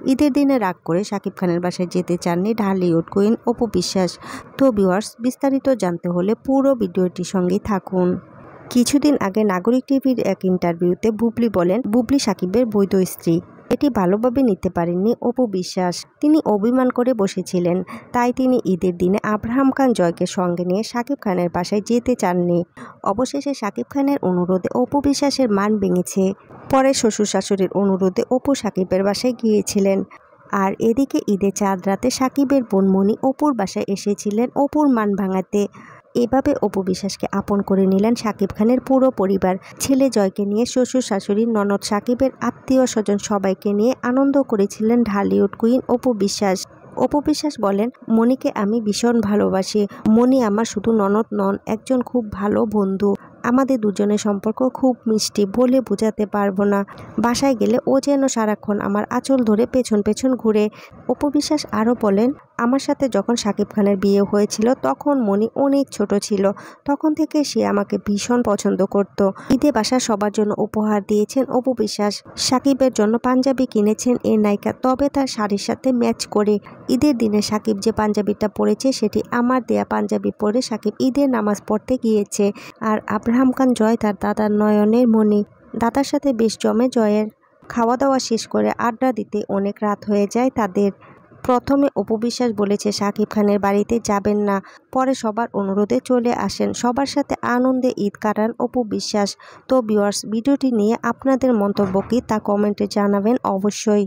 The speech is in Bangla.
ঈদের দিনে রাগ করে শাকিব খানের বাসায় যেতে চাননি ঢালিউড কুইন অপু বিশ্বাস। তো ভিউয়ার্স, বিস্তারিত জানতে হলে পুরো ভিডিওটির সঙ্গেই থাকুন। কিছুদিন আগে নাগরিক টিভির এক ইন্টারভিউতে বুবলি বলেন বুবলি শাকিবের বৈধ স্ত্রী। এটি ভালোভাবে নিতে পারেননি অপু বিশ্বাস। তিনি অভিমান করে বসেছিলেন, তাই তিনি ঈদের দিনে আব্রাহাম খান জয়কে সঙ্গে নিয়ে শাকিব খানের বাসায় যেতে চাননি। অবশেষে শাকিব খানের অনুরোধে অপু বিশ্বাসের মান ভেঙেছে। পরে শ্বশুর শাশুড়ির অনুরোধে অপু শাকিবের বাসায় গিয়েছিলেন। আর এদিকে ঈদের চাঁদ রাতে শাকিবের বোন মনি অপুর বাসায় এসেছিলেন অপুর মান ভাঙাতে। এভাবে অপু বিশ্বাসকে আপন করে নিলেন শাকিব খানের পুরো পরিবার। ছেলে জয়কে নিয়ে শ্বশুর শাশুড়ি ননদ শাকিবের আত্মীয় স্বজন সবাইকে নিয়ে আনন্দ করেছিলেন ঢালিউড কুইন অপু বিশ্বাস। অপু বিশ্বাস বলেন, মনিকে আমি ভীষণ ভালোবাসি। মনি আমার শুধু ননদ নন, একজন খুব ভালো বন্ধু। আমাদের দুজনের সম্পর্ক খুব মিষ্টি, বলে বোঝাতে পারবো না। বাসায় গেলে ও যেন সারাক্ষণ আমার আঁচল ধরে পেছন পেছন ঘুরে। অপু বিশ্বাস আরও বলেন, আমার সাথে যখন শাকিব খানের বিয়ে হয়েছিল তখন মনি অনেক ছোট ছিল। তখন থেকে সে আমাকে ভীষণ পছন্দ করত। ঈদে বাসার সবার জন্য উপহার দিয়েছেন অপু বিশ্বাস। শাকিবের জন্য পাঞ্জাবি কিনেছেন এই নায়িকা, তবে তার শাড়ির সাথে ম্যাচ করে। ঈদের দিনে শাকিব যে পাঞ্জাবিটা পরেছে সেটি আমার দেয়া পাঞ্জাবি পরে শাকিব ঈদের নামাজ পড়তে গিয়েছে। আর আব্রাহাম খান জয় তার দাদার নয়নের মণি। দাদার সাথে বেশ জমে জয়ের। খাওয়া দাওয়া শেষ করে আড্ডা দিতে অনেক রাত হয়ে যায় তাদের। প্রথমে অপু বিশ্বাস বলেছে শাকিব খানের বাড়িতে যাবেন না, পরে সবার অনুরোধে চলে আসেন। সবার সাথে আনন্দে ঈদ কাটান অপু বিশ্বাস। তো ভিউয়ার্স, ভিডিওটি নিয়ে আপনাদের মন্তব্য কি তা কমেন্টে জানাবেন অবশ্যই।